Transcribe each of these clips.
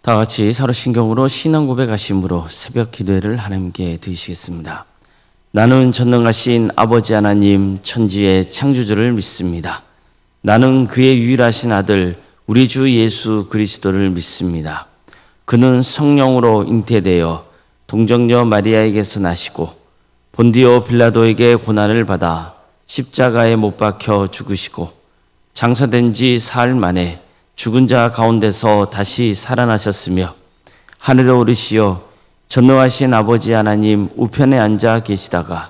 다 같이 서로 신경으로 신앙 고백하심으로 새벽 기도회를 하나님께 드리시겠습니다. 나는 전능하신 아버지 하나님 천지의 창조주를 믿습니다. 나는 그의 유일하신 아들 우리 주 예수 그리스도를 믿습니다. 그는 성령으로 잉태되어 동정녀 마리아에게서 나시고 본디오 빌라도에게 고난을 받아 십자가에 못 박혀 죽으시고 장사된 지 사흘 만에 죽은 자 가운데서 다시 살아나셨으며 하늘에 오르시어 전능하신 아버지 하나님 우편에 앉아 계시다가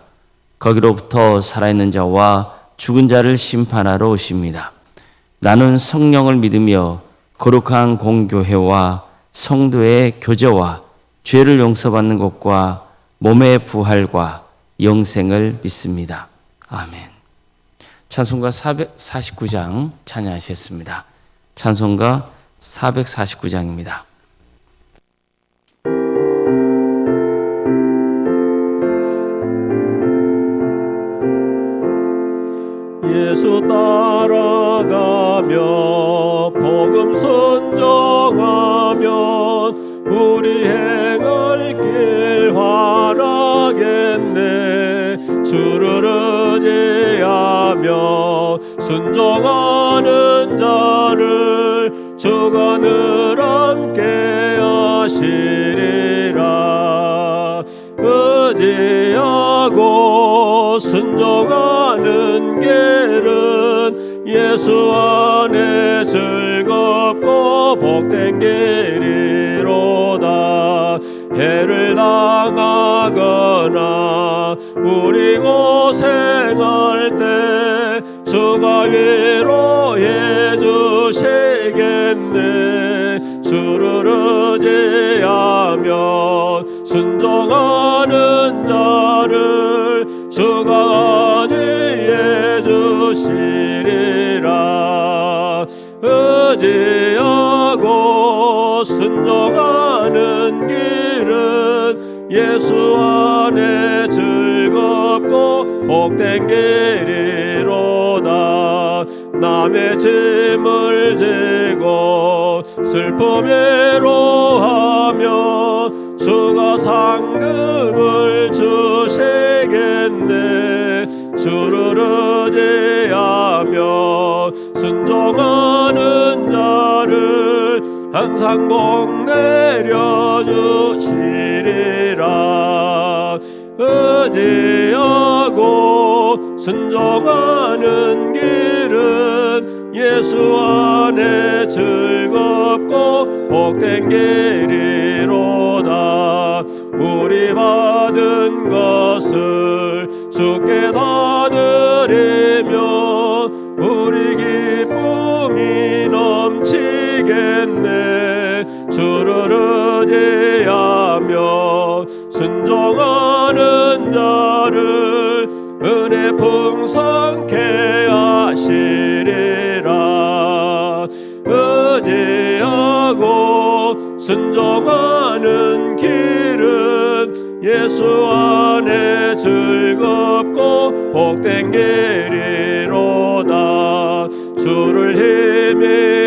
거기로부터 살아있는 자와 죽은 자를 심판하러 오십니다. 나는 성령을 믿으며 거룩한 공교회와 성도의 교제와 죄를 용서받는 것과 몸의 부활과 영생을 믿습니다. 아멘. 찬송가 449장 찬양하시겠습니다. 찬송가 449장입니다. 예수 따라가며 복음 순종하면 우리 행할 길 환하겠네. 주를 의지하며 순종하는 자를 주가 늘 함께 하시리라. 의지하고 순종하는 길은 예수 안에 즐겁고 복된 길이로다. 해를 당하거나 우리 고생할 때 주가 위로해 주시겠네. 주를 의지하며 순종하는 자를 주가 안위해 주시리라. 의지하고 순종하는 길은 예수 안에 즐겁고 복된 길이로다. 남의 짐을 지고 슬픔 외로하며 주가 상급을 주시겠네. 주를 의지하며 순종하는 자를 항상 복 내려주시리라. 의지하고 순종하는 길은 예수 안에 즐겁고 복된 길이로다. 우리 받은 것을 주께 다 드리며 우리 기쁨이 넘치겠네. 주를 의지하며 순종하는 자를 은혜 풍성케 하시리라. 의지하고 순종하는 길은 예수 안에 즐겁고 복된 길이로다. 주를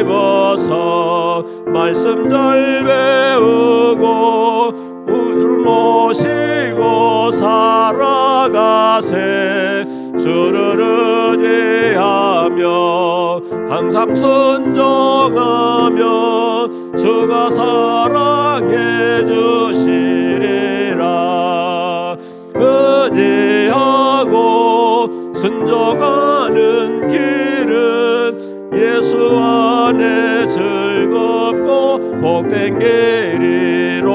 힘입어서 말씀 잘 배우고 우주를 모시고 살아가세. 주를 의지하며 항상 순종하며 주가 사랑해 주시리라. 의지하고 순종하는 길은 예수 안에 즐겁고 복된 길이로다.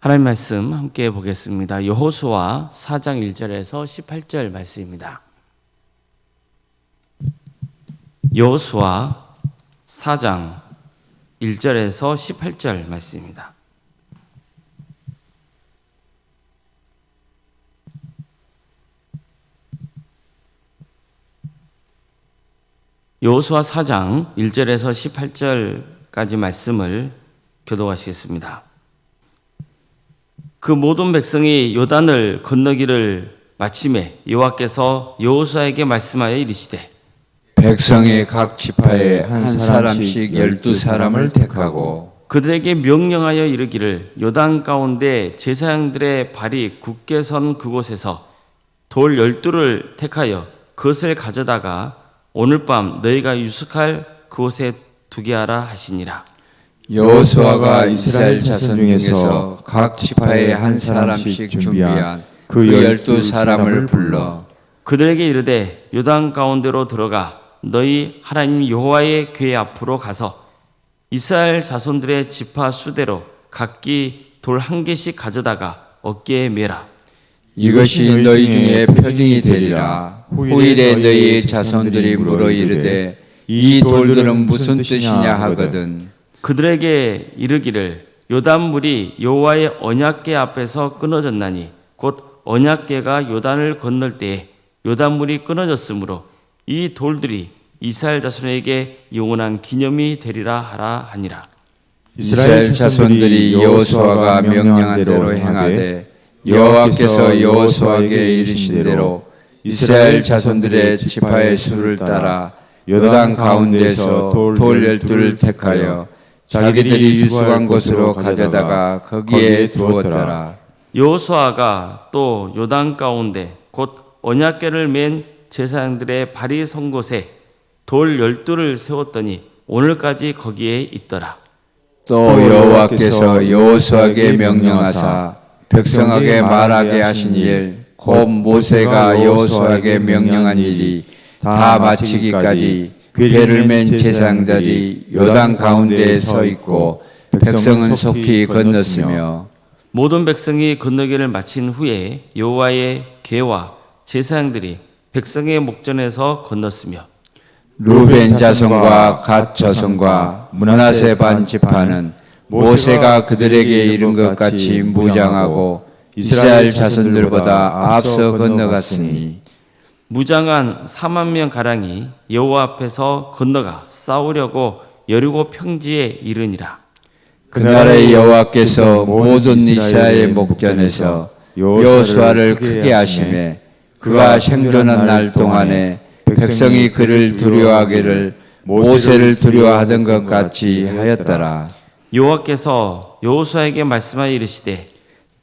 하나님 말씀 함께 보겠습니다. 여호수아 4장 1절에서 18절 말씀입니다. 여호수아 4장 1절에서 18절 말씀입니다. 여호수아 4장 1절에서 18절까지 말씀을 교독하시겠습니다. 그 모든 백성이 요단을 건너기를 마침에 여호와께서 여호수아에게 말씀하여 이르시되 백성의 각 지파에 한 사람씩 12사람을 택하고 그들에게 명령하여 이르기를 요단 가운데 제사장들의 발이 굳게 선 그곳에서 돌 12를 택하여 그것을 가져다가 오늘 밤 너희가 유숙할 그곳에 두게 하라 하시니라. 여호수아가 이스라엘 자손 중에서 각 지파에 한 사람씩 준비한 그 12사람을 불러 그들에게 이르되 요단 가운데로 들어가 너희 하나님 여호와의 궤 앞으로 가서 이스라엘 자손들의 지파 수대로 각기 돌 한 개씩 가져다가 어깨에 매라. 이것이 너희 중에 표징이 되리라. 후일에 너희의 자손들이 물어 이르되 이 돌들은 무슨 뜻이냐 하거든. 그들에게 이르기를 요단물이 여호와의 언약궤 앞에서 끊어졌나니 곧 언약궤가 요단을 건널 때에 요단물이 끊어졌으므로 이 돌들이 이스라엘 자손에게 영원한 기념이 되리라 하라 하니라. 이스라엘 자손들이 여호수아가 명령한 대로 행하되 여호와께서 여호수아에게 이르신 대로 이스라엘 자손들의 지파의 수를 따라 요단 가운데서 돌 12를 택하여 자기들이 유숙한 곳으로 가져다가 거기에 두었더라. 여호수아가 또 요단 가운데 곧 언약궤를 맨 제사장들의 발이 선 곳에 돌 12를 세웠더니 오늘까지 거기에 있더라. 또 여호와께서 여호수아에게 명령하사 백성에게 말하게 하신 일 곧 모세가 여호수아에게 명령한 일이 다 마치기까지 궤를 맨 제사장들이 요단 가운데에 서 있고 백성은 속히 건넜으며 모든 백성이 건너기를 마친 후에 여호와의 궤와 제사장들이 백성의 목전에서 건넜으며 루벤 자손과 갓 자손과 므낫세 반 지파는 모세가 그들에게 이른 것 같이 무장하고 이스라엘 자손들보다 앞서 건너갔으니 무장한 4만 명 가량이 여호와 앞에서 건너가 싸우려고 여리고 평지에 이르니라. 그날에 여호와께서 모든 이스라엘 목전에서 여호수아를 크게 하심에 그가 생존한 날 동안에 백성이 그를 두려워하기를 모세를 두려워하던 것 같이 하였더라. 여호와께서 여호수아에게 말씀하여 이르시되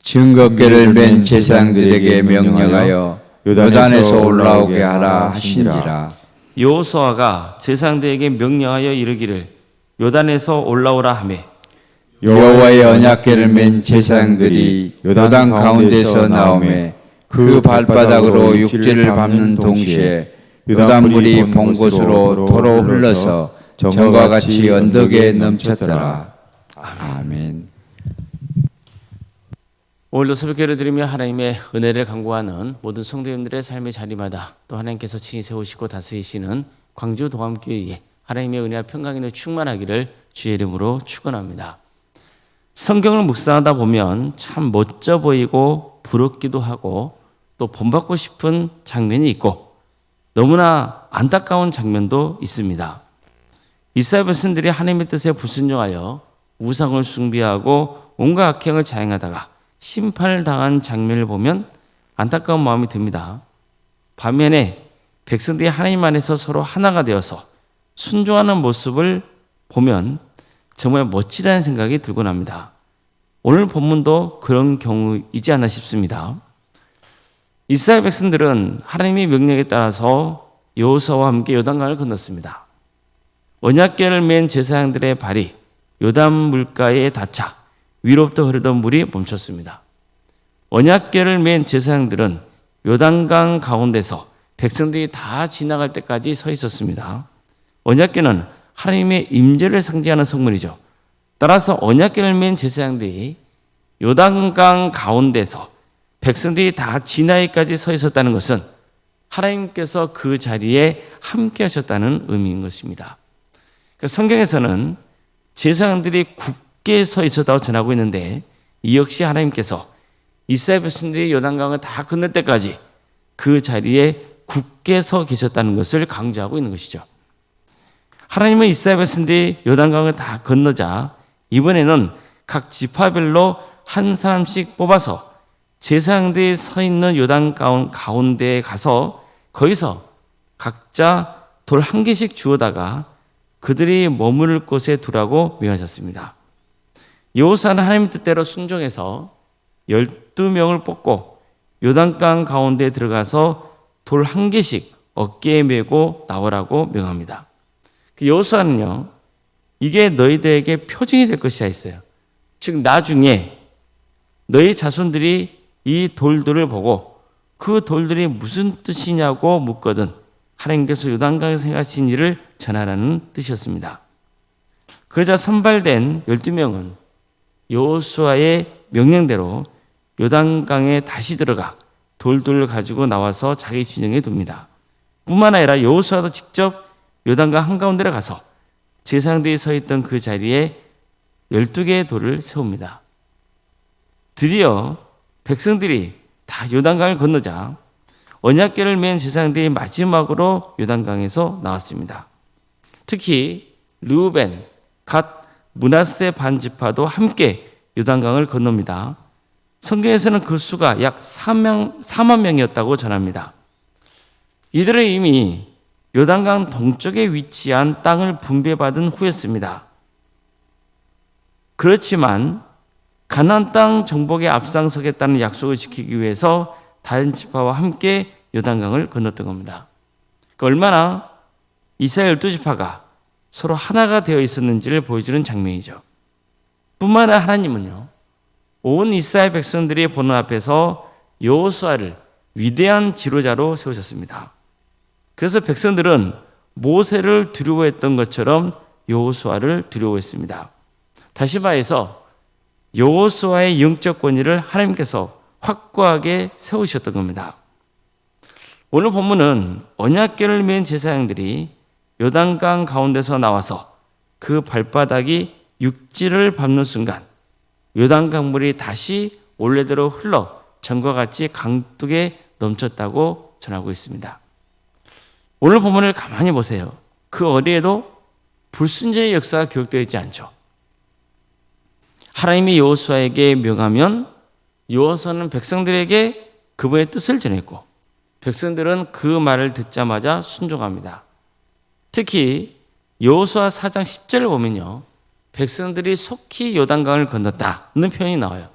증거궤를 맨 제사장들에게 명령하여 요단에서 올라오게 하라 하시니라. 여호수아가 제사장들에게 명령하여 이르기를 요단에서 올라오라 하매 여호와의 언약궤를 맨 제사장들이 요단 가운데서 나오매 그 발바닥으로 육지를 밟는 동시에 요단물이 본 곳으로 도로 흘러서 전과 같이 언덕에 넘쳤더라. 아멘. 오늘도 새벽기를 드리며 하나님의 은혜를 간구하는 모든 성도님들의 삶의 자리마다 또 하나님께서 친히 세우시고 다스리시는 광주 동암교회에 하나님의 은혜와 평강이 충만하기를 주의 이름으로 축원합니다. 성경을 묵상하다 보면 참 멋져 보이고 부럽기도 하고 또 본받고 싶은 장면이 있고 너무나 안타까운 장면도 있습니다. 이스라엘 백성들이 하나님의 뜻에 불순종하여 우상을 숭배하고 온갖 악행을 자행하다가 심판을 당한 장면을 보면 안타까운 마음이 듭니다. 반면에 백성들이 하나님 안에서 서로 하나가 되어서 순종하는 모습을 보면 정말 멋지다는 생각이 들곤 합니다. 오늘 본문도 그런 경우이지 않나 싶습니다. 이스라엘 백성들은 하나님의 명령에 따라서 여호수아와 함께 요단강을 건넜습니다. 언약궤를 맨 제사장들의 발이 요단 물가에 닿자 위로부터 흐르던 물이 멈췄습니다. 언약궤를 맨 제사장들은 요단강 가운데서 백성들이 다 지나갈 때까지 서 있었습니다. 언약궤는 하나님의 임재를 상징하는 성물이죠. 따라서 언약궤를 맨 제사장들이 요단강 가운데서 백성들이 다 지나기까지 서 있었다는 것은 하나님께서 그 자리에 함께 하셨다는 의미인 것입니다. 그러니까 성경에서는 제사장들이 굳게 서 있었다고 전하고 있는데 이 역시 하나님께서 이스라엘 백성들이 요단강을 다 건널 때까지 그 자리에 굳게 서 계셨다는 것을 강조하고 있는 것이죠. 하나님은 이스라엘 백성들이 요단강을 다 건너자 이번에는 각 지파별로 한 사람씩 뽑아서 제사장들이 서 있는 요단 가운데에 가서 거기서 각자 돌 한 개씩 주어다가 그들이 머무를 곳에 두라고 명하셨습니다. 여호수아는 하나님 뜻대로 순종해서 12명을 뽑고 요단강 가운데 들어가서 돌 한 개씩 어깨에 메고 나오라고 명합니다. 여호수아는요, 이게 너희들에게 표징이 될 것이라 했어요. 즉 나중에 너희 자손들이 이 돌들을 보고 그 돌들이 무슨 뜻이냐고 묻거든 하나님께서 요단강에서 행하신 일을 전하라는 뜻이었습니다. 그러자 선발된 12명은 여호수아의 명령대로 요단강에 다시 들어가 돌들을 가지고 나와서 자기 진영에 둡니다. 뿐만 아니라 여호수아도 직접 요단강 한가운데로 가서 제사장들이 서 있던 그 자리에 12개의 돌을 세웁니다. 드디어 백성들이 다 요단강을 건너자 언약궤를 맨 제사장들이 마지막으로 요단강에서 나왔습니다. 특히 르우벤, 갓, 므낫세 반지파도 함께 요단강을 건넙니다. 성경에서는 그 수가 약 4만 명이었다고 전합니다. 이들은 이미 요단강 동쪽에 위치한 땅을 분배받은 후였습니다. 그렇지만 가나안 땅 정복에 앞장서겠다는 약속을 지키기 위해서 다른 지파와 함께 요단강을 건넜던 겁니다. 얼마나 이스라엘 12지파가 서로 하나가 되어 있었는지를 보여주는 장면이죠. 뿐만 아니라 하나님은요, 온 이스라엘 백성들이 보는 앞에서 여호수아를 위대한 지도자로 세우셨습니다. 그래서 백성들은 모세를 두려워했던 것처럼 여호수아를 두려워했습니다. 다시 말해서 여호수아의 영적 권위를 하나님께서 확고하게 세우셨던 겁니다. 오늘 본문은 언약궤를 맨 제사장들이 요단강 가운데서 나와서 그 발바닥이 육지를 밟는 순간 요단강물이 다시 원래대로 흘러 전과 같이 강둑에 넘쳤다고 전하고 있습니다. 오늘 본문을 가만히 보세요. 그 어디에도 불순종의 역사가 기록되어 있지 않죠. 하나님이 여호수아에게 명하면 여호수아는 백성들에게 그분의 뜻을 전했고 백성들은 그 말을 듣자마자 순종합니다. 특히 여호수아 4장 10절을 보면요, 백성들이 속히 요단강을 건넜다는 표현이 나와요.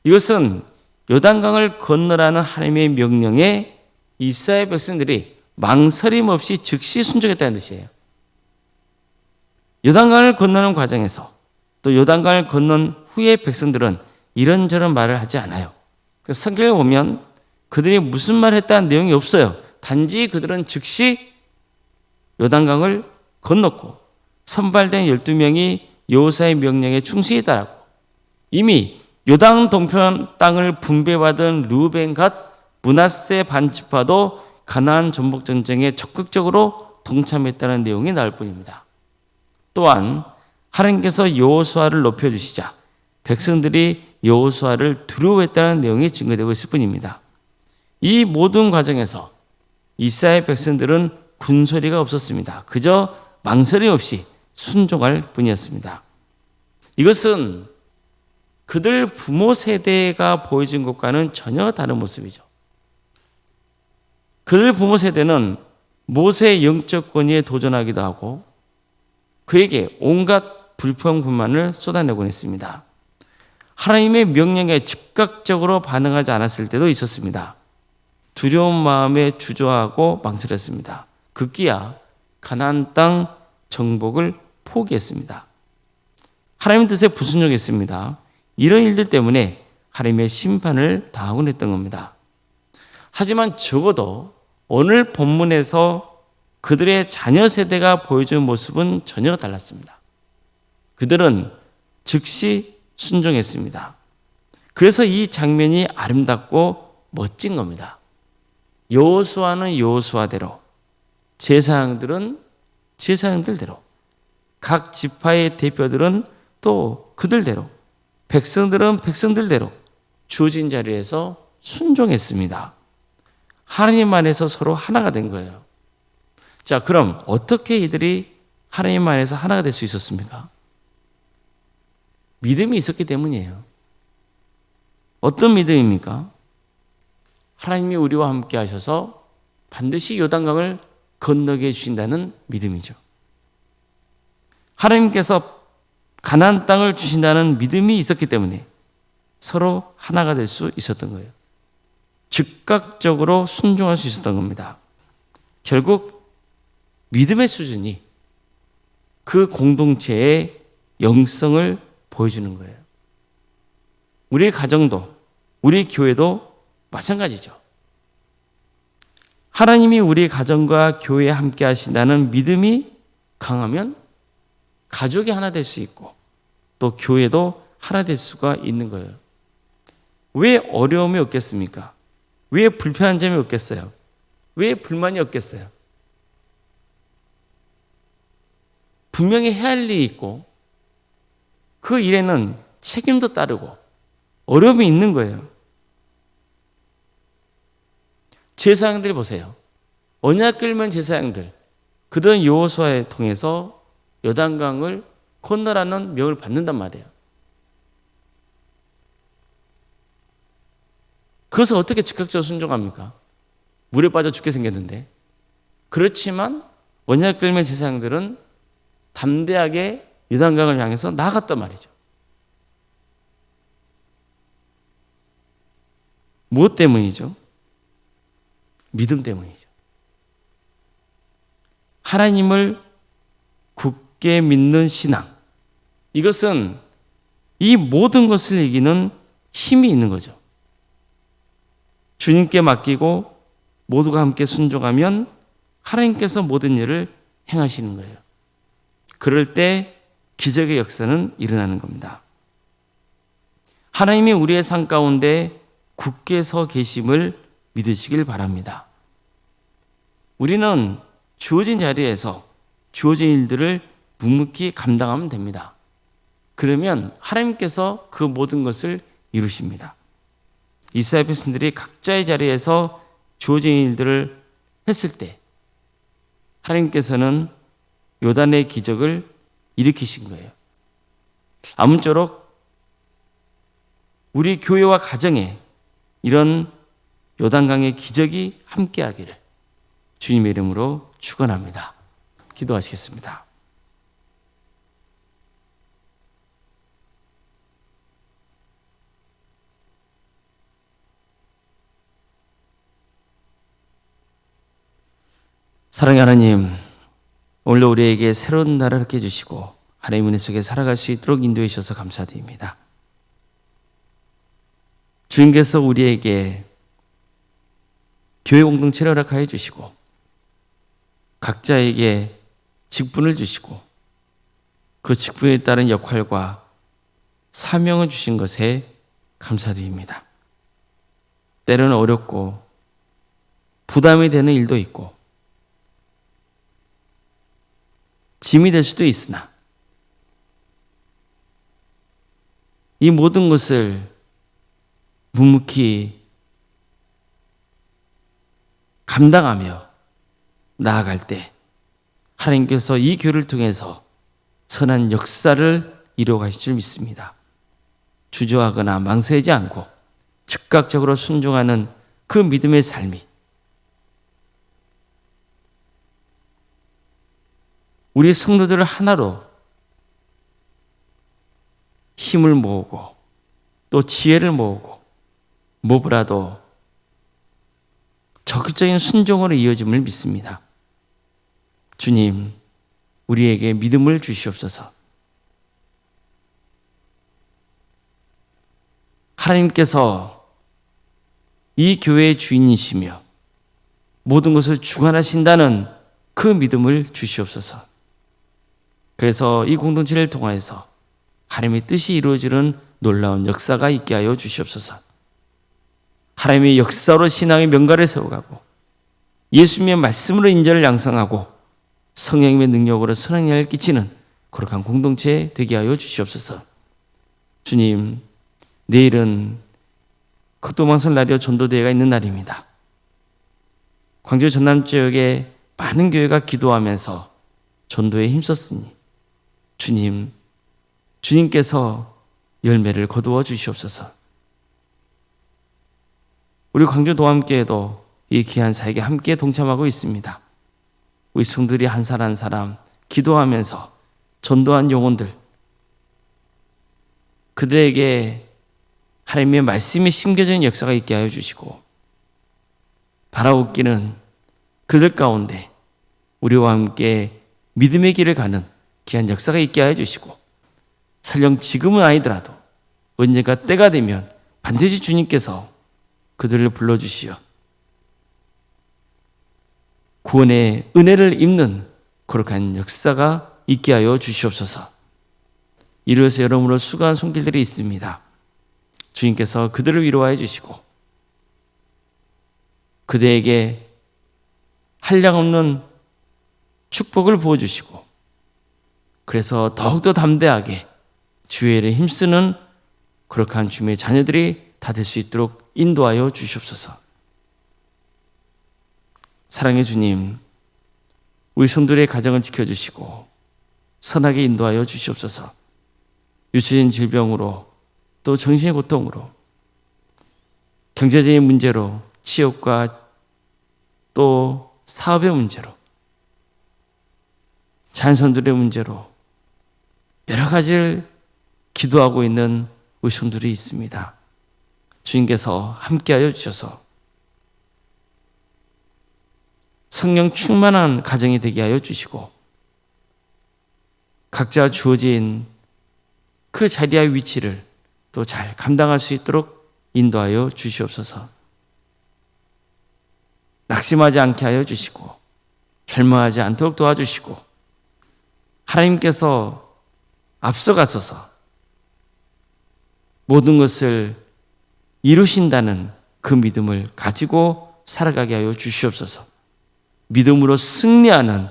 이것은 요단강을 건너라는 하나님의 명령에 이스라엘 백성들이 망설임 없이 즉시 순종했다는 뜻이에요. 요단강을 건너는 과정에서 또 요단강을 건넌 후에 백성들은 이런저런 말을 하지 않아요. 성경에 보면 그들이 무슨 말을 했다는 내용이 없어요. 단지 그들은 즉시 요단강을 건넜고 선발된 12명이 여호수아의 명령에 충실히 따르고 이미 요단 동편 땅을 분배받은 르우벤 갓 므낫세 반지파도 가나안 전복 전쟁에 적극적으로 동참했다는 내용이 나올 뿐입니다. 또한 하나님께서 여호수아를 높여주시자 백성들이 여호수아를 두려워했다는 내용이 증거되고 있을 뿐입니다. 이 모든 과정에서 이스라엘 백성들은 군소리가 없었습니다. 그저 망설임 없이 순종할 뿐이었습니다. 이것은 그들 부모 세대가 보여준 것과는 전혀 다른 모습이죠. 그들 부모 세대는 모세의 영적 권위에 도전하기도 하고 그에게 온갖 불평불만을 쏟아내곤 했습니다. 하나님의 명령에 즉각적으로 반응하지 않았을 때도 있었습니다. 두려운 마음에 주저하고 망설였습니다. 급기야 가나안 땅 정복을 포기했습니다. 하나님 뜻에 불순종했습니다. 이런 일들 때문에 하나님의 심판을 당하곤 했던 겁니다. 하지만 적어도 오늘 본문에서 그들의 자녀 세대가 보여준 모습은 전혀 달랐습니다. 그들은 즉시 순종했습니다. 그래서 이 장면이 아름답고 멋진 겁니다. 여호수아는 여호수아대로, 제사장들은 제사장들대로, 각 지파의 대표들은 또 그들대로, 백성들은 백성들대로 주어진 자리에서 순종했습니다. 하나님 안에서 서로 하나가 된 거예요. 자, 그럼 어떻게 이들이 하나님 안에서 하나가 될 수 있었습니까? 믿음이 있었기 때문이에요. 어떤 믿음입니까? 하나님이 우리와 함께 하셔서 반드시 요단강을 건너게 해주신다는 믿음이죠. 하나님께서 가나안 땅을 주신다는 믿음이 있었기 때문에 서로 하나가 될 수 있었던 거예요. 즉각적으로 순종할 수 있었던 겁니다. 결국 믿음의 수준이 그 공동체의 영성을 보여주는 거예요. 우리 가정도, 우리 교회도 마찬가지죠. 하나님이 우리 가정과 교회에 함께 하신다는 믿음이 강하면 가족이 하나 될 수 있고 또 교회도 하나 될 수가 있는 거예요. 왜 어려움이 없겠습니까? 왜 불편한 점이 없겠어요? 왜 불만이 없겠어요? 분명히 해야 할 일이 있고 그 일에는 책임도 따르고 어려움이 있는 거예요. 제사장들 보세요. 언약 끌면 제사장들, 그들은 여호수아에 통해서 요단강을 건너라는 명을 받는단 말이에요. 그것을 어떻게 즉각적으로 순종합니까? 물에 빠져 죽게 생겼는데. 그렇지만 언약 끌면 제사장들은 담대하게 요단강을 향해서 나아갔단 말이죠. 무엇 때문이죠? 믿음 때문이죠. 하나님을 굳게 믿는 신앙. 이것은 이 모든 것을 이기는 힘이 있는 거죠. 주님께 맡기고 모두가 함께 순종하면 하나님께서 모든 일을 행하시는 거예요. 그럴 때 기적의 역사는 일어나는 겁니다. 하나님이 우리의 삶 가운데 굳게 서 계심을 믿으시길 바랍니다. 우리는 주어진 자리에서 주어진 일들을 묵묵히 감당하면 됩니다. 그러면 하나님께서 그 모든 것을 이루십니다. 이스라엘 백성들이 각자의 자리에서 주어진 일들을 했을 때 하나님께서는 요단의 기적을 일으키신 거예요. 아무쪼록 우리 교회와 가정에 이런 요단강의 기적이 함께하기를 주님의 이름으로 축원합니다. 기도하시겠습니다. 사랑의 하나님, 오늘 우리에게 새로운 날을 함께 해주시고 하나님의 은혜 속에 살아갈 수 있도록 인도해 주셔서 감사드립니다. 주님께서 우리에게 교회 공동체를 허락하여 주시고 각자에게 직분을 주시고 그 직분에 따른 역할과 사명을 주신 것에 감사드립니다. 때로는 어렵고 부담이 되는 일도 있고 짐이 될 수도 있으나 이 모든 것을 묵묵히 감당하며 나아갈 때 하나님께서 이 교회를 통해서 선한 역사를 이루어 가실 줄 믿습니다. 주저하거나 망설이지 않고 즉각적으로 순종하는 그 믿음의 삶이 우리 성도들을 하나로 힘을 모으고 또 지혜를 모으고 무엇보다도 적극적인 순종으로 이어짐을 믿습니다. 주님, 우리에게 믿음을 주시옵소서. 하나님께서 이 교회의 주인이시며 모든 것을 주관하신다는 그 믿음을 주시옵소서. 그래서 이 공동체를 통하여서 하나님의 뜻이 이루어지는 놀라운 역사가 있게 하여 주시옵소서. 하나님의 역사로 신앙의 명가를 세워가고 예수님의 말씀으로 인자를 양성하고 성령님의 능력으로 선한 영향을 끼치는 거룩한 공동체 되게 하여 주시옵소서. 주님, 내일은 극도망선 라디오 전도대회가 있는 날입니다. 광주 전남 지역에 많은 교회가 기도하면서 전도에 힘썼으니 주님, 주님께서 열매를 거두어 주시옵소서. 우리 광주 도함교회도 이 귀한 사역에 함께 동참하고 있습니다. 우리 성들이 한 사람 한 사람 기도하면서 전도한 영혼들, 그들에게 하나님의 말씀이 심겨진 역사가 있게 하여 주시고, 바라옵기는 그들 가운데 우리와 함께 믿음의 길을 가는 귀한 역사가 있게 하여 주시고, 설령 지금은 아니더라도 언젠가 때가 되면 반드시 주님께서 그들을 불러주시어 구원의 은혜를 입는 거룩한 역사가 있게 하여 주시옵소서. 이로서 여러모로 수고한 손길들이 있습니다. 주님께서 그들을 위로하여 주시고 그들에게 한량없는 축복을 부어주시고, 그래서 더욱더 담대하게 주의 일에 힘쓰는 거룩한 주님의 자녀들이 다 될 수 있도록 인도하여 주시옵소서. 사랑의 주님, 우리 성도들의 가정을 지켜주시고 선하게 인도하여 주시옵소서. 유치적인 질병으로 또 정신의 고통으로, 경제적인 문제로, 취업과 또 사업의 문제로, 자녀손들의 문제로 여러 가지를 기도하고 있는 우리 성도들이 있습니다. 주님께서 함께하여 주셔서 성령 충만한 가정이 되게 하여 주시고, 각자 주어진 그 자리와 위치를 또 잘 감당할 수 있도록 인도하여 주시옵소서. 낙심하지 않게 하여 주시고 절망하지 않도록 도와주시고, 하나님께서 앞서가소서 모든 것을 이루신다는 그 믿음을 가지고 살아가게 하여 주시옵소서. 믿음으로 승리하는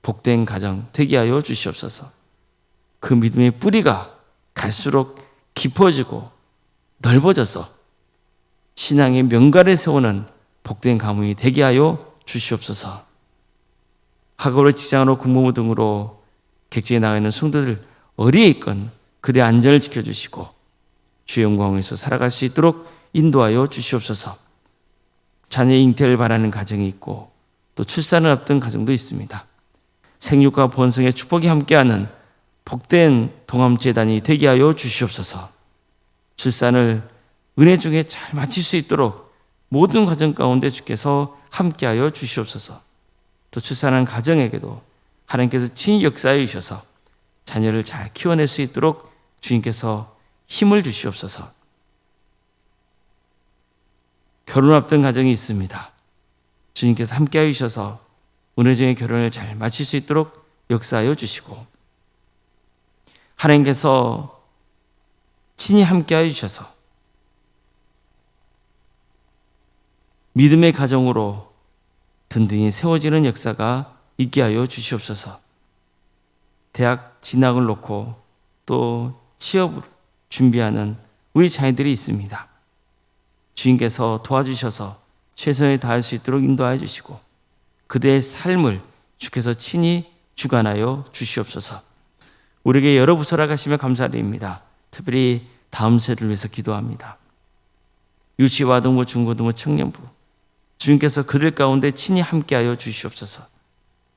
복된 가정 되게 하여 주시옵소서. 그 믿음의 뿌리가 갈수록 깊어지고 넓어져서 신앙의 명가를 세우는 복된 가문이 되게 하여 주시옵소서. 학업으로 직장으로 공부모 등으로 객지에 나가 있는 성도들 어디에 있건 그들의 안전을 지켜주시고 주의 영광에서 살아갈 수 있도록 인도하여 주시옵소서. 자녀의 잉태를 바라는 가정이 있고 또 출산을 앞둔 가정도 있습니다. 생육과 번성의 축복이 함께하는 복된 동암재단이 되게 하여 주시옵소서. 출산을 은혜 중에 잘 마칠 수 있도록 모든 과정 가운데 주께서 함께하여 주시옵소서. 또 출산한 가정에게도 하나님께서 친히 역사해 주셔서 자녀를 잘 키워낼 수 있도록 주님께서 힘을 주시옵소서. 결혼 앞둔 가정이 있습니다. 주님께서 함께하여 주셔서 은혜적인 결혼을 잘 마칠 수 있도록 역사하여 주시고, 하나님께서 친히 함께하여 주셔서 믿음의 가정으로 든든히 세워지는 역사가 있게 하여 주시옵소서. 대학 진학을 놓고 또 취업을 준비하는 우리 자녀들이 있습니다. 주님께서 도와주셔서 최선을 다할 수 있도록 인도하여 주시고 그들의 삶을 주께서 친히 주관하여 주시옵소서. 우리에게 여러 부서라 가시며 감사드립니다. 특별히 다음 세대를 위해서 기도합니다. 유치와동부, 중고등부, 청년부, 주님께서 그들 가운데 친히 함께하여 주시옵소서.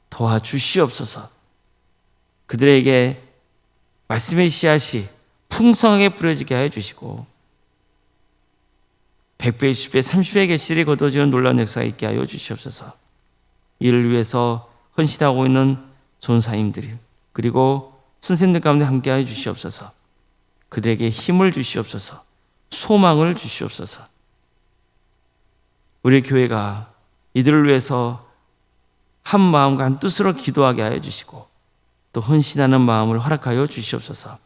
도와주시옵소서. 그들에게 말씀의 씨앗이 풍성하게 뿌려지게 하여 주시고 100배, 20배, 30배의 계실이 거둬지는 놀라운 역사가 있게 하여 주시옵소서. 이를 위해서 헌신하고 있는 전사님들이 그리고 선생님들 가운데 함께하여 주시옵소서. 그들에게 힘을 주시옵소서. 소망을 주시옵소서. 우리 교회가 이들을 위해서 한 마음과 한 뜻으로 기도하게 하여 주시고 또 헌신하는 마음을 허락하여 주시옵소서.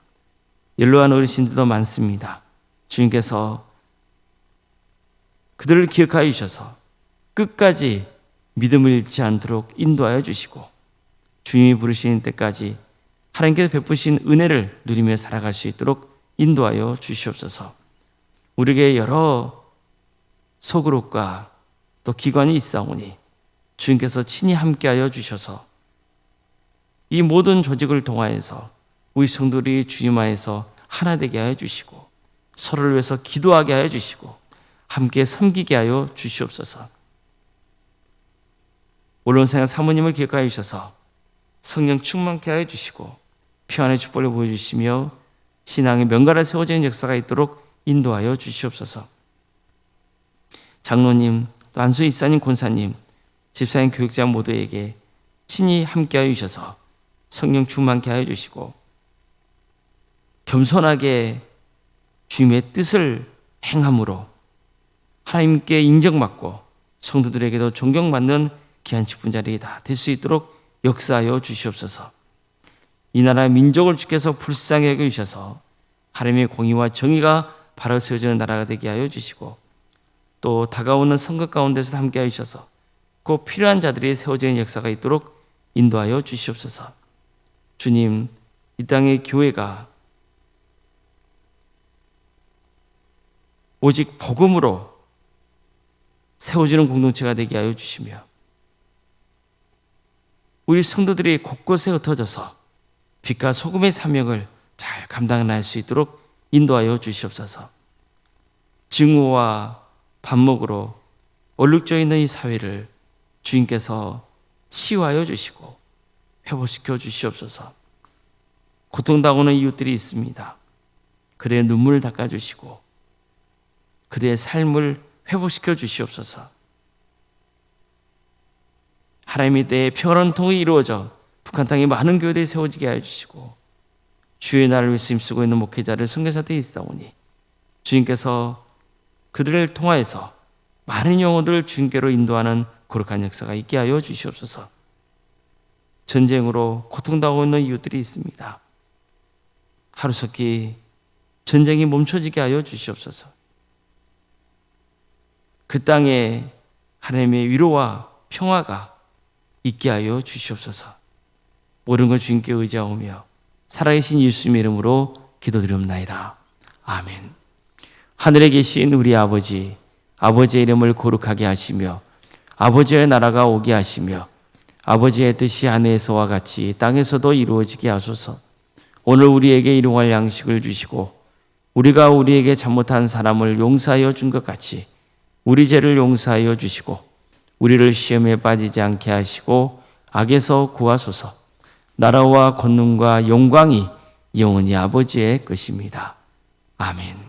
연로한 어르신들도 많습니다. 주님께서 그들을 기억하여 주셔서 끝까지 믿음을 잃지 않도록 인도하여 주시고 주님이 부르시는 때까지 하나님께서 베푸신 은혜를 누리며 살아갈 수 있도록 인도하여 주시옵소서. 우리에게 여러 소그룹과 또 기관이 있사오니 주님께서 친히 함께하여 주셔서 이 모든 조직을 통하여서 우리 성도들이 주님 안에서 하나 되게 하여 주시고 서로를 위해서 기도하게 하여 주시고 함께 섬기게 하여 주시옵소서. 올론생활 사모님을 기억하여 주셔서 성령 충만케 하여 주시고 평안의 축복을 보여주시며 신앙의 명가를 세워지는 역사가 있도록 인도하여 주시옵소서. 장로님, 또 안수 이사님, 권사님, 집사님, 교육자 모두에게 친히 함께하여 주셔서 성령 충만케 하여 주시고 겸손하게 주님의 뜻을 행함으로 하나님께 인정받고 성도들에게도 존경받는 귀한 직분자들이 다 될 수 있도록 역사하여 주시옵소서. 이 나라의 민족을 주께서 불쌍히 여겨주셔서 하나님의 공의와 정의가 바로 세워지는 나라가 되게 하여 주시고 또 다가오는 선거 가운데서 함께하여 주셔서 꼭 필요한 자들이 세워지는 역사가 있도록 인도하여 주시옵소서. 주님, 이 땅의 교회가 오직 복음으로 세워지는 공동체가 되게 하여 주시며 우리 성도들이 곳곳에 흩어져서 빛과 소금의 사명을 잘 감당할 수 있도록 인도하여 주시옵소서. 증오와 반목으로 얼룩져 있는 이 사회를 주님께서 치유하여 주시고 회복시켜 주시옵소서. 고통당하는 이웃들이 있습니다. 그들의 눈물을 닦아주시고 그들의 삶을 회복시켜 주시옵소서. 하나님의 때에 평화로운 통일이 이루어져 북한 땅에 많은 교회들이 세워지게 하여 주시고 주의 나라를 위해서 힘쓰고 있는 목회자를 선교사들이 있사오니 주님께서 그들을 통하여서 많은 영혼들을 주님께로 인도하는 거룩한 역사가 있게 하여 주시옵소서. 전쟁으로 고통당하고 있는 이웃들이 있습니다. 하루속히 전쟁이 멈춰지게 하여 주시옵소서. 그 땅에 하나님의 위로와 평화가 있게 하여 주시옵소서. 모든 걸 주님께 의지하오며 살아계신 예수님의 이름으로 기도드리옵나이다. 아멘. 하늘에 계신 우리 아버지, 아버지의 이름을 거룩하게 하시며 아버지의 나라가 오게 하시며 아버지의 뜻이 하늘에서와 같이 땅에서도 이루어지게 하소서. 오늘 우리에게 일용할 양식을 주시고 우리가 우리에게 잘못한 사람을 용서하여 준 것 같이 우리 죄를 용서하여 주시고 우리를 시험에 빠지지 않게 하시고 악에서 구하소서. 나라와 권능과 영광이 영원히 아버지의 것입니다. 아멘.